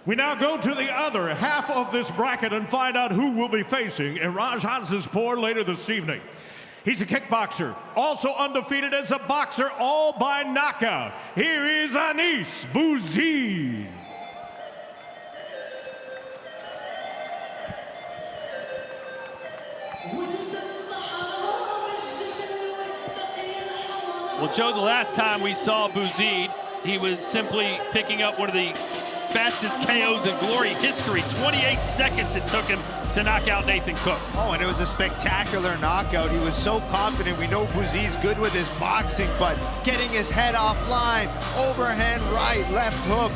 We now go to the other half of this bracket and find out who will be facing Iraj Hazizpour later this evening. He's a kickboxer, also undefeated as a boxer, all by knockout. Here is Bouzid. Well, Joe, the last time we saw Bouzid, he was simply picking up one of the fastest KOs in Glory history. 28 seconds it took him to knock out Nathan Cook. Oh, and it was a spectacular knockout. He was so confident. We know Bouzid's good with his boxing, but getting his head offline, overhand right, left hook,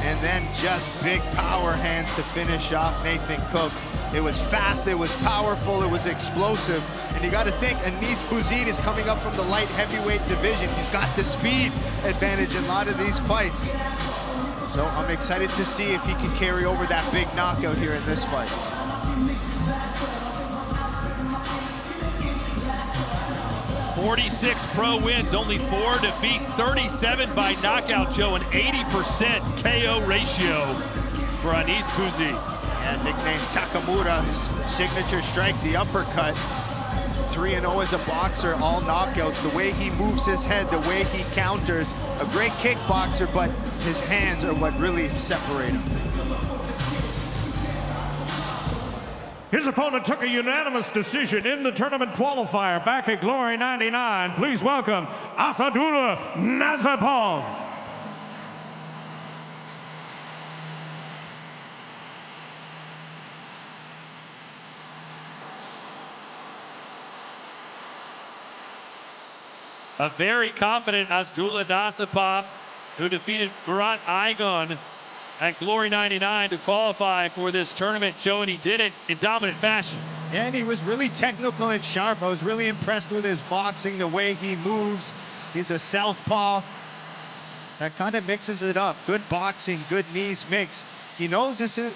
and then just big power hands to finish off Nathan Cook. It was fast, it was powerful, it was explosive. And you got to think, Bouzid is coming up from the light heavyweight division. He's got the speed advantage in a lot of these fights. So I'm excited to see if he can carry over that big knockout here in this fight. "46 pro wins, only 4 defeats, 37 by knockout, Joe, an 80% KO ratio for Bouzid. And nicknamed Takamura, his signature strike, the uppercut. 3-0 as a boxer, all knockouts. The way he moves his head, the way he counters. A great kickboxer, but his hands are what really separate him. His opponent took a unanimous decision in the tournament qualifier back at Glory 99. Please welcome Asadulla Nasipov. A very confident Asadulla Nasipov, who defeated Grant Igon at Glory 99 to qualify for this tournament, Joe, and he did it in dominant fashion. And he was really technical and sharp. I was really impressed with his boxing, the way he moves. He's a southpaw. That kind of mixes it up. Good boxing, good knees mix. He knows this is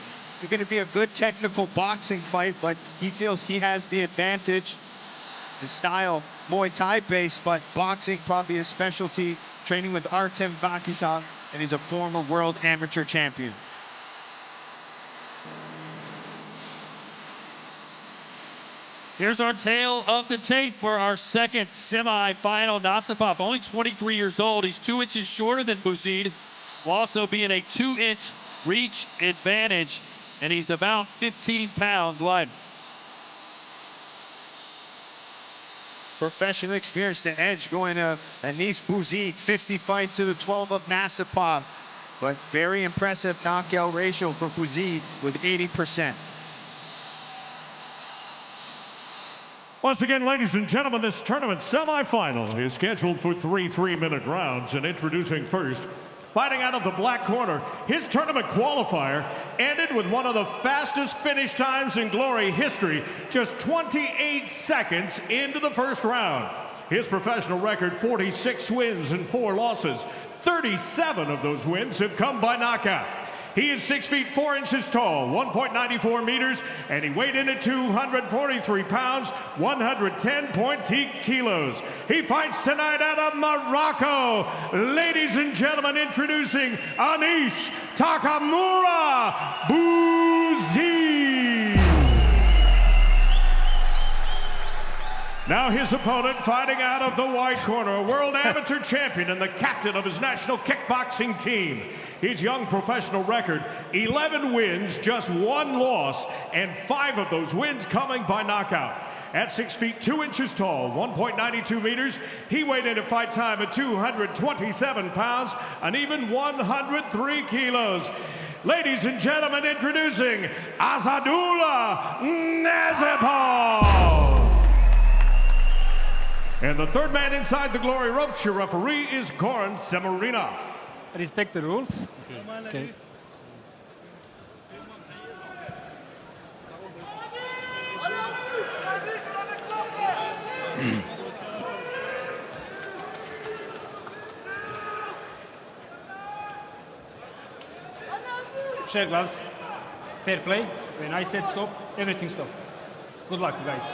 going to be a good technical boxing fight, but he feels he has the advantage. His style, Muay Thai based, but boxing probably his specialty, training with Artem Vakitov, and he's a former world amateur champion. Here's our tale of the tape for our second semifinal. Nasipov, only 23 years old. He's 2 inches shorter than Bouzid, will also be in a 2-inch reach advantage, and he's about 15 pounds lighter. Professional experience, the edge going to Bouzid, 50 fights to the 12 of Nasipov. But very impressive knockout ratio for Bouzid with 80%. Once again, ladies and gentlemen, this tournament semifinal is scheduled for 3 3-minute rounds. And introducing first, fighting out of the black corner, his tournament qualifier ended with one of the fastest finish times in Glory history, just 28 seconds into the first round. His professional record, 46 wins and 4 losses. 37 of those wins have come by knockout. He is 6 feet 4 inches tall, 1.94 meters, and he weighed in at 243 pounds, 110.2 kilos. He fights tonight out of Morocco. Ladies and gentlemen, introducing Anis Takamura Bouzid. Now his opponent, fighting out of the white corner, a world amateur champion and the captain of his national kickboxing team. His young professional record, 11 wins, just 1 loss, and 5 of those wins coming by knockout. At 6 feet 2 inches tall, 1.92 meters, he weighed in at fight time at 227 pounds, an even 103 kilos. Ladies and gentlemen, introducing Asadulla Nasipov. And the third man inside the Glory ropes, your referee is Goran Semerina. Respect the rules. Okay. Share gloves. Fair play. When I said stop, everything stop. Good luck, guys.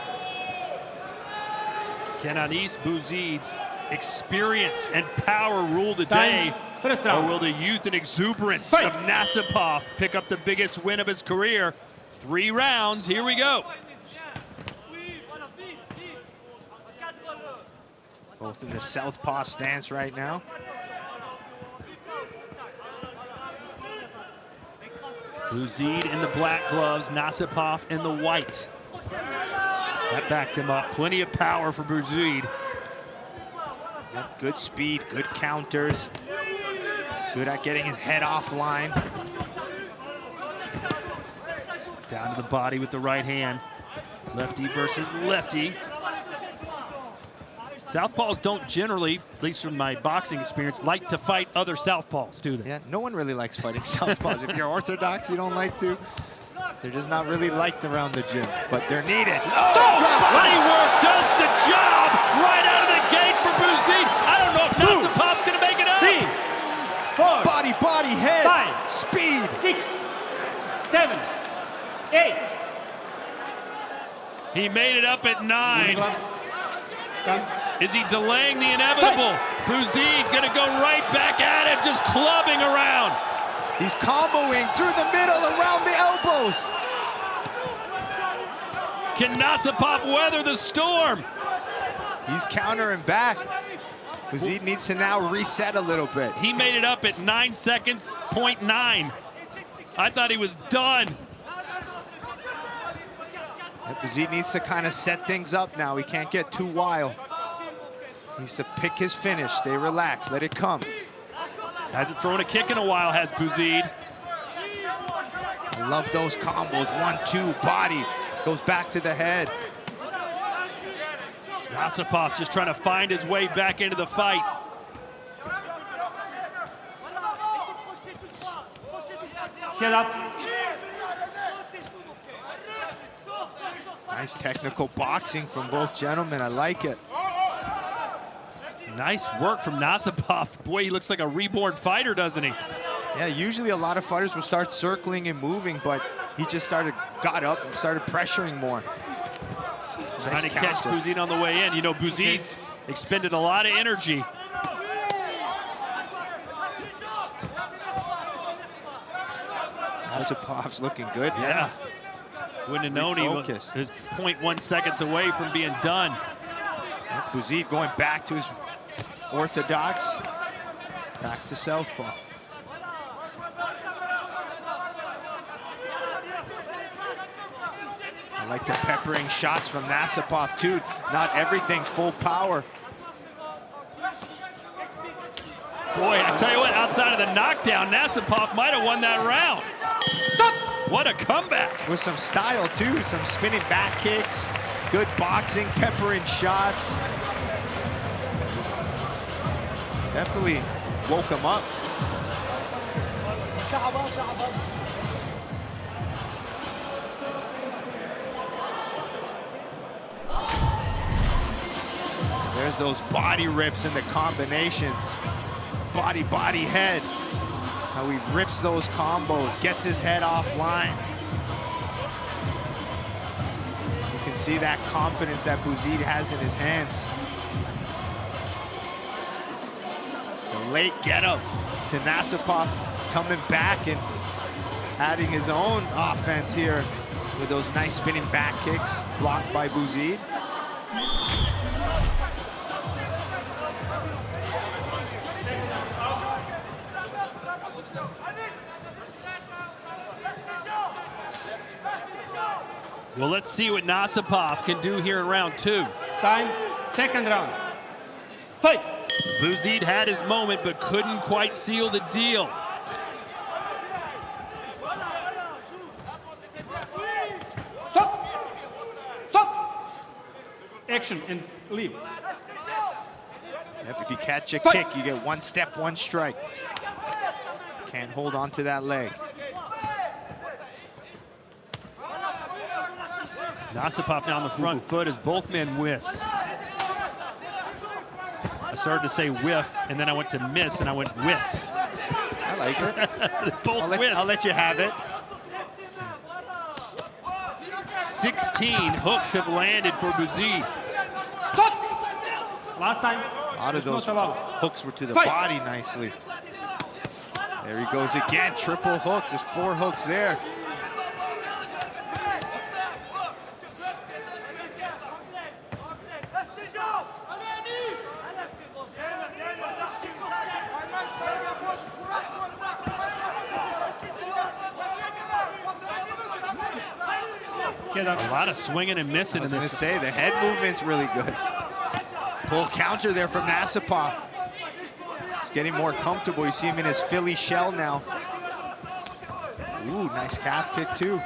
Can Bouzid's experience and power rule the day First Or round. will the youth and exuberance Fight. of Nasipov pick up the biggest win of his career? 3 rounds, here we go. Both in the southpaw stance right now. Bouzid in the black gloves, Nasipov in the white. That backed him up. Plenty of power for Bouzid. Yep, good speed, good counters. Good at getting his head offline. Down to the body with the right hand. Lefty versus lefty. Southpaws don't generally, at least from my boxing experience, like to fight other southpaws, do they? Yeah, no one really likes fighting southpaws. If you're orthodox, you don't like to. They're just not really liked around the gym, but they're needed. Body work does the job right out of the gate for Bouzid. I don't know if Nasipov's going to make it up. 3, 4, Body, body, head, 5, speed. 6, 7, 8. He made it up at 9. Gloves. Come. Is he delaying the inevitable? Bouzid going to go right back at it, just clubbing around. He's comboing through the middle, around the elbows. Can Nasipov weather the storm? He's countering back. Bouzid needs to now reset a little bit. He made it up at 9 seconds, 0.9. I thought he was done. Bouzid needs to kind of set things up now. He can't get too wild. He needs to pick his finish, stay relaxed, let it come. Hasn't thrown a kick in a while, has Bouzid. I love those combos. 1, 2, body. Goes back to the head. Nasipov just trying to find his way back into the fight. Head up. Nice technical boxing from both gentlemen. I like it. Nice work from Nasipov. Boy, he looks like a reborn fighter, doesn't he? Yeah, usually a lot of fighters will start circling and moving, but he just got up and started pressuring more. Trying to catch Bouzid on the way in. You know, Bouzid's expended a lot of energy. Nasipov's looking good. Yeah. Wouldn't have known he was Refocused. 0.1 seconds away from being done. Bouzid going back to his orthodox, back to southpaw. I like the peppering shots from Nasipov too. Not everything full power. Boy, I tell you what, outside of the knockdown, Nasipov might have won that round. What a comeback. With some style too, some spinning back kicks, good boxing, peppering shots. Definitely woke him up. There's those body rips and the combinations. Body, body, head. How he rips those combos, gets his head offline. You can see that confidence that Bouzid has in his hands. The late get-up to Nasipov coming back and adding his own offense here with those nice spinning back kicks blocked by Bouzid. Well, let's see what Nasipov can do here in round 2. Time. Second round. Fight. Bouzid had his moment, but couldn't quite seal the deal. Stop. Stop. Action and leave. Yep, if you catch a kick, you get 1 step, 1 strike. Can't hold on to that leg. Nasipov now on the front foot as both men whiffs. I started to say whiff, and then I went to miss, and I went whiss. I like it. Both I'll let you have it. 16 hooks have landed for Bouzid. Stop. Last time. A lot of It's those not allowed. hooks were to the Fight. body nicely. There he goes again, triple hooks. There's 4 hooks there. A lot of swinging and missing. I was going to say, the head movement's really good. Pull counter there from Nasipov. He's getting more comfortable. You see him in his Philly shell now. Ooh, nice calf kick too.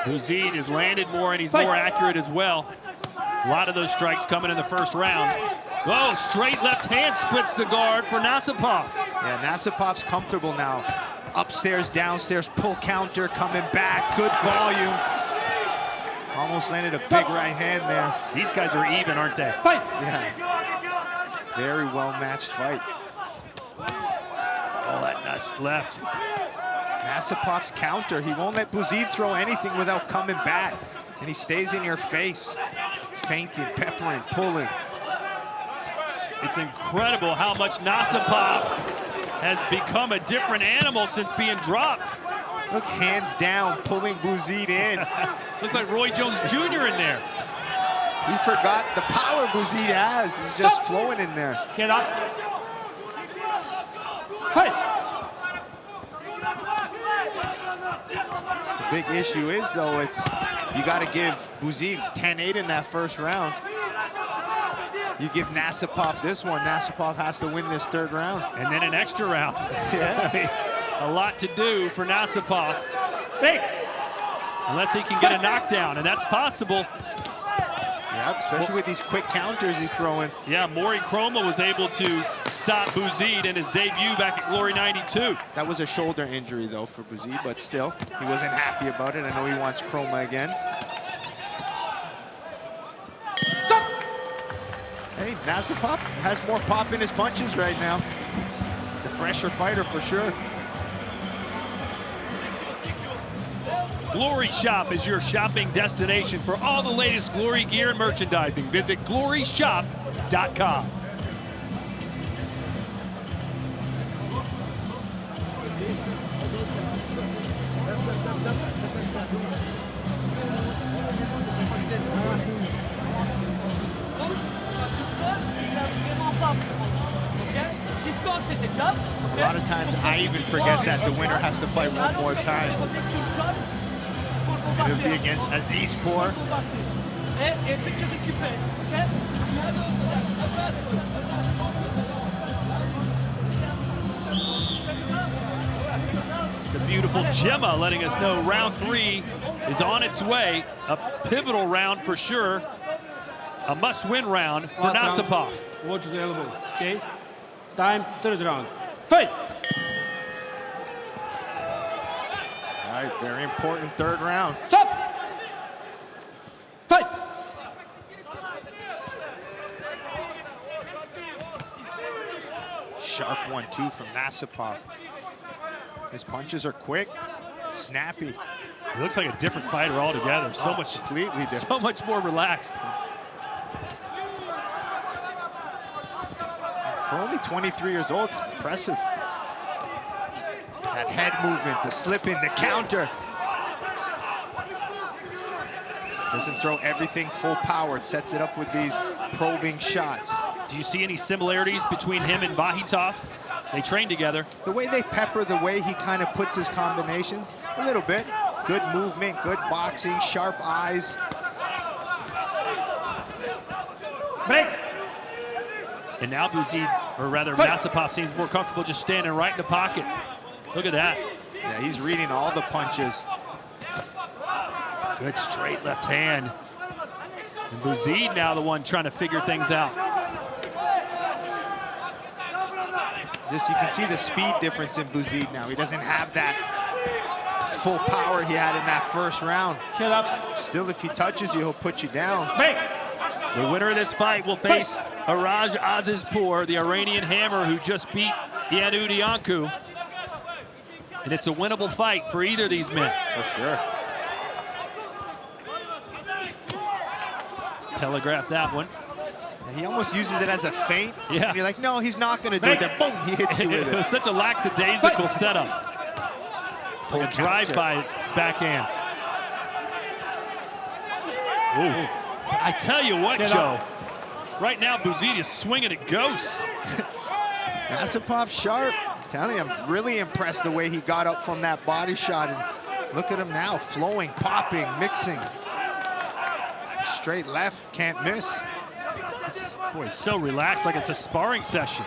Bouzid has landed more and he's more accurate as well. A lot of those strikes coming in the first round. Whoa, straight left hand splits the guard for Nasipov. Yeah, Nasipov's comfortable now. Upstairs, downstairs, pull counter, coming back, good volume. Almost landed a big right hand there. These guys are even, aren't they? Fight! Yeah. Very well matched fight. All that nuts left. Nasipov's counter. He won't let Bouzid throw anything without coming back. And he stays in your face. Feinting, peppering, pulling. It's incredible how much Nasipov has become a different animal since being dropped. Look, hands down, pulling Bouzid in. Looks like Roy Jones Jr. in there. He forgot the power Bouzid has. He's just flowing in there. Get up. Fight! The big issue is, though, you got to give Bouzid 10-8 in that first round. You give Nasipov this one, Nasipov has to win this third round. And then an extra round. Yeah. I mean, a lot to do for Nasipov. Hey! Unless he can get a knockdown, and that's possible. Yeah, especially with these quick counters he's throwing. Yeah, Maury Chroma was able to stop Bouzid in his debut back at Glory 92. That was a shoulder injury, though, for Bouzid, but still, he wasn't happy about it. I know he wants Chroma again. Hey, Nasipov has more pop in his punches right now. The fresher fighter for sure. Glory Shop is your shopping destination for all the latest Glory gear and merchandising. Visit gloryshop.com. A lot of times I even forget that the winner has to fight one more time. And it'll be against Azizpour. The beautiful Gemma letting us know round 3 is on its way. A pivotal round for sure. A must-win round for Nasipov. Watch the elbow, okay? Time, third round. Fight! All right, very important third round. Stop! Fight! Sharp 1-2 from Nasipov. His punches are quick, snappy. He looks like a different fighter altogether. So much, completely different. So much more relaxed. For only 23 years old, it's impressive. That head movement, the slipping, the counter. Doesn't throw everything full power. Sets it up with these probing shots. Do you see any similarities between him and Bahitov? They train together. The way they pepper, the way he kind of puts his combinations, a little bit. Good movement, good boxing, sharp eyes. Break! And now Bouzid, or rather Nasipov, seems more comfortable just standing right in the pocket. Look at that. Yeah, he's reading all the punches. Good straight left hand. And Bouzid now the one trying to figure things out. Just you can see the speed difference in Bouzid now. He doesn't have that full power he had in that first round. Shut up. Still, if he touches you, he'll put you down. Break! The winner of this fight will face Araj Azizpour, the Iranian hammer who just beat Yanu Dianku. And it's a winnable fight for either of these men. For sure. Telegraph that one. He almost uses it as a feint. Yeah. And you're like, no, he's not going to do it. Then boom, he hits you with It was it. such a lackadaisical setup. Like a drive-by backhand. Ooh. I tell you what, Joe. Right now, Bouzid is swinging at ghosts. Nasipov sharp. I'm telling you, I'm really impressed the way he got up from that body shot. And look at him now, flowing, popping, mixing. Straight left, can't miss. Boy, he's so relaxed, like it's a sparring session.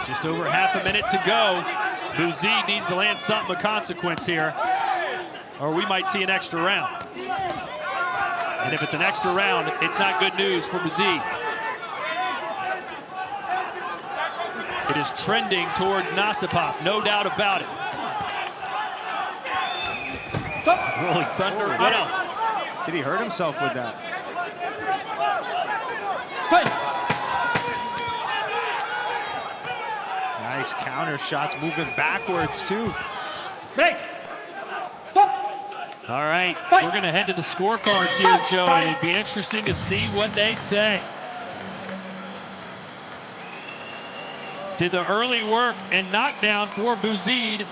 Just over half a minute to go. Bouzid needs to land something of consequence here, or we might see an extra round. And if it's an extra round, it's not good news for Bouzid. It is trending towards Nasipov, no doubt about it. Rolling thunder, what else? Did he hurt himself with that? Nice counter shots, moving backwards too. Break. All right, we're going to head to the scorecards here, Joe, and it'd be interesting to see what they say. Did the early work and knockdown for Bouzid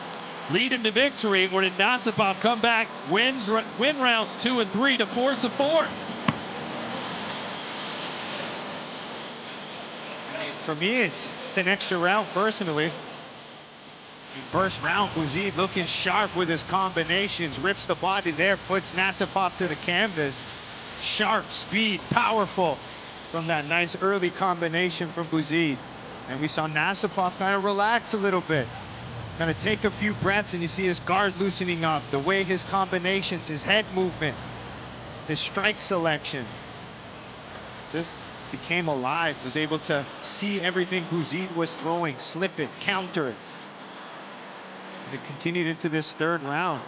lead him to victory, or did Nasipov come back, win rounds 2 and 3 to force a 4th? For me, it's an extra round personally. First round, Bouzid looking sharp with his combinations, rips the body there, puts Nasipov to the canvas. Sharp, speed, powerful from that nice early combination from Bouzid. And we saw Nasipov kind of relax a little bit. Kind of take a few breaths, and you see his guard loosening up, the way his combinations, his head movement, his strike selection. Just became alive, was able to see everything Bouzid was throwing, slip it, counter it. And it continued into this third round.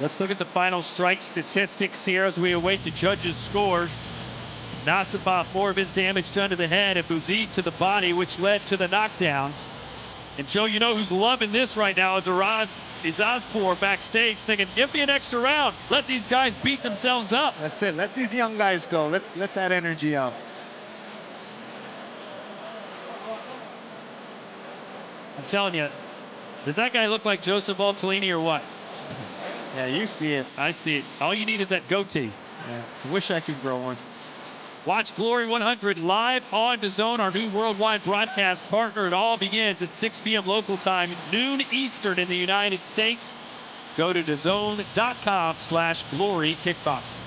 Let's look at the final strike statistics here as we await the judges' scores. Nasipov, more of his damage done to the head, and Bouzid to the body, which led to the knockdown. And Joe, you know who's loving this right now is Azazpour backstage thinking, give me an extra round. Let these guys beat themselves up. That's it. Let these young guys go. Let that energy out. I'm telling you, does that guy look like Joseph Valtellini or what? Yeah, you see it. I see it. All you need is that goatee. Yeah, I wish I could grow one. Watch Glory 100 live on DAZN, our new worldwide broadcast partner. It all begins at 6 p.m. local time, noon Eastern in the United States. Go to DAZN.com/Glory Kickboxing.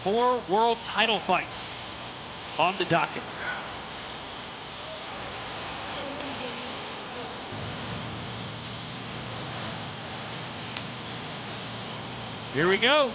4 world title fights on the docket. Here we go.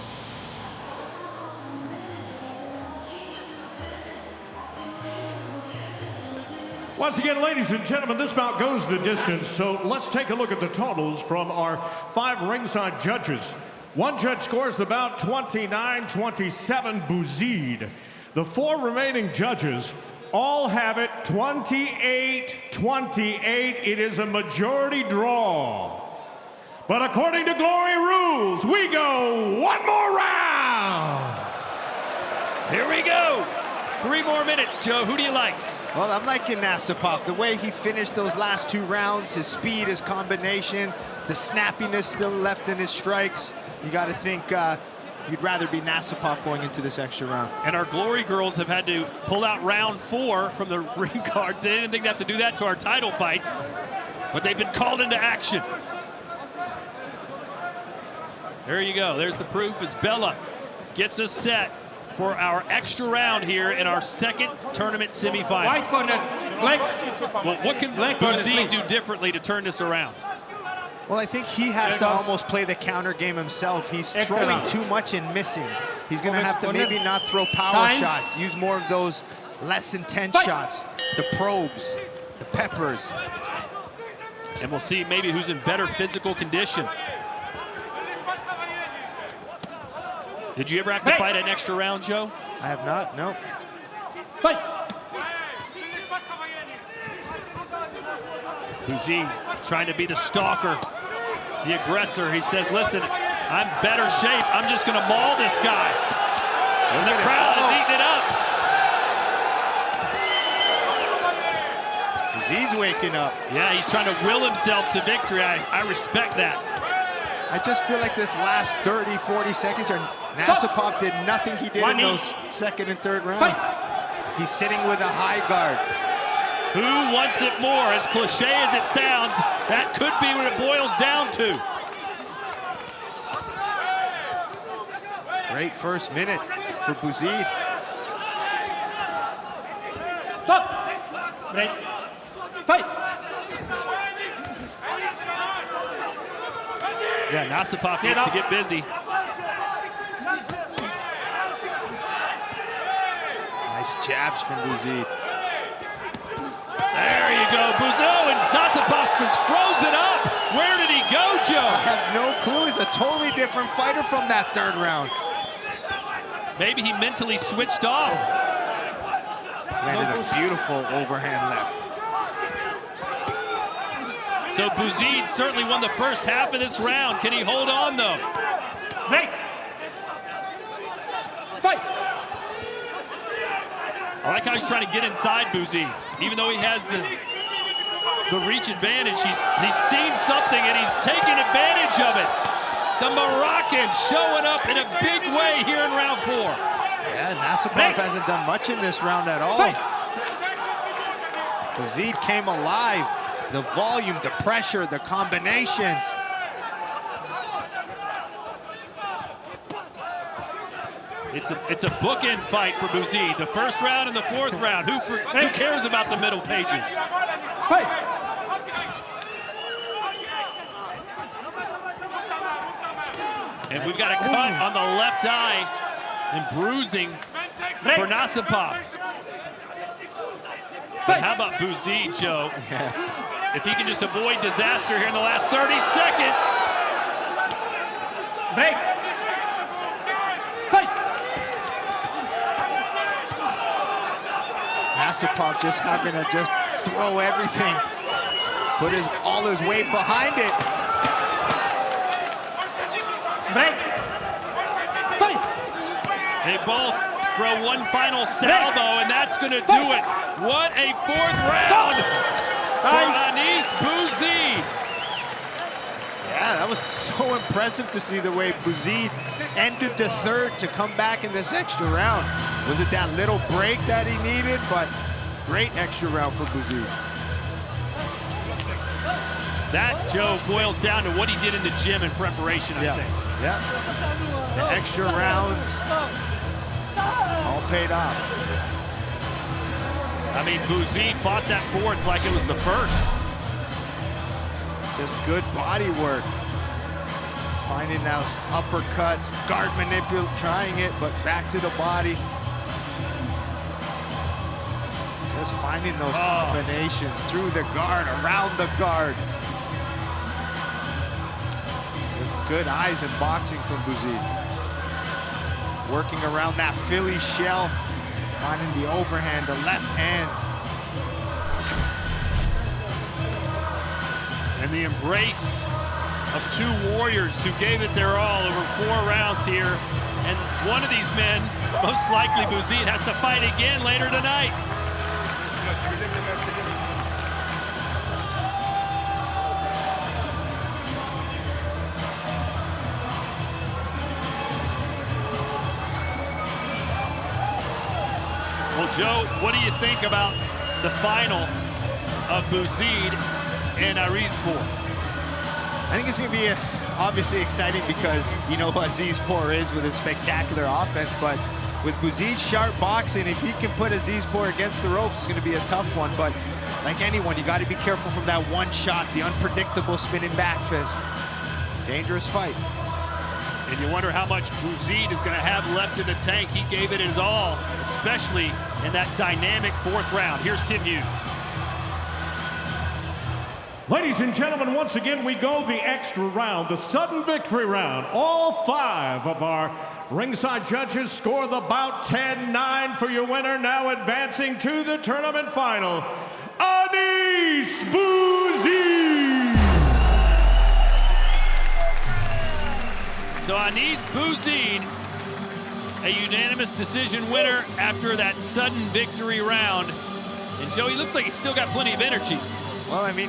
Once again, ladies and gentlemen, this bout goes the distance, so let's take a look at the totals from our 5 ringside judges. One judge scores the bout 29-27 Bouzid. The 4 remaining judges all have it 28-28. It is a majority draw. But according to Glory rules, we go one more round. Here we go. 3 more minutes, Joe. Who do you like? Well, I'm liking Nasipov. The way he finished those last 2 rounds, his speed, his combination, the snappiness still left in his strikes. You got to think you'd rather be Nasipov going into this extra round. And our Glory girls have had to pull out round 4 from the ring cards. They didn't think they have to do that to our title fights, but they've been called into action. There you go. There's the proof as Bella gets us set for our extra round here in our 2nd tournament semifinal. White corner. Black. Well, what can Bouzid do differently to turn this around? Well, I think he has to almost play the counter game himself. He's throwing too much and missing. He's going to have to maybe not throw power shots, use more of those less intense shots, the probes, the peppers. And we'll see maybe who's in better physical condition. Did you ever have to fight an extra round, Joe? I have not, no. Fight! Bouzid trying to be the stalker, the aggressor. He says, listen, I'm better shape. I'm just going to maul this guy. And the crowd is eating it up. Bouzid's waking up. Yeah, he's trying to will himself to victory. I respect that. I just feel like this last 30, 40 seconds here, Nasipov did nothing he did in those second and third rounds. He's sitting with a high guard. Who wants it more? As cliche as it sounds, that could be what it boils down to. Great first minute for Bouzid. Stop! Break. Fight! Yeah, Nasipov needs to get busy. Nice jabs from Bouzid. There you go, Bouzid, and Nasipov just froze it up. Where did he go, Joe? I have no clue. He's a totally different fighter from that third round. Maybe he mentally switched off. Landed a beautiful overhand left. So Bouzid certainly won the first half of this round. Can he hold on, though? Break! Fight! I like how he's trying to get inside Bouzid. Even though he has the reach advantage, he's seen something and he's taking advantage of it. The Moroccan showing up in a big way here in round 4. Yeah, Nasipov hasn't done much in this round at all. Bouzid came alive. The volume, the pressure, the combinations. It's a bookend fight for Bouzid. The first round and the fourth round. Who cares about the middle pages? Fight! And we've got a cut on the left eye and bruising for Nasipov. But how about Bouzid, Joe? If he can just avoid disaster here in the last 30 seconds. Break! Fight! Nasipov just having to just throw everything. Put all his weight behind it. Break! Fight! They both throw one final salvo, and that's going to do it. What a fourth round for Anis Bouzid. Yeah, that was so impressive to see the way Bouzid ended the third to come back in this extra round. Was it that little break that he needed? But great extra round for Bouzid. That, Joe, boils down to what he did in the gym in preparation, I think. Yeah. The extra rounds all paid off. I mean, Bouzid fought that fourth like it was the first. Just good body work. Finding those uppercuts, guard manipulate, trying it, but back to the body. Just finding those combinations through the guard, around the guard. Just good eyes in boxing from Bouzid. Working around that Philly shell, finding the overhand, the left hand. And the embrace of two warriors who gave it their all over 4 rounds here. And one of these men, most likely Bouzid, has to fight again later tonight. Well, Joe, what do you think about the final of Bouzid and Arizpour? I think it's going to be obviously exciting because you know who Azizpour is with his spectacular offense, but with Bouzid's sharp boxing, if he can put Azizpour against the ropes, it's going to be a tough one. But like anyone, you got to be careful from that one shot, the unpredictable spinning back fist. Dangerous fight. And you wonder how much Bouzid is going to have left in the tank. He gave it his all, especially in that dynamic 4th round. Here's Tim Hughes. Ladies and gentlemen, once again, we go the extra round, the sudden victory round. All 5 of our Ringside judges score the bout 10-9 for your winner. Now advancing to the tournament final, Bouzid. So Anis Bouzid, a unanimous decision winner after that sudden victory round. And Joey, looks like he's still got plenty of energy. Well, I mean,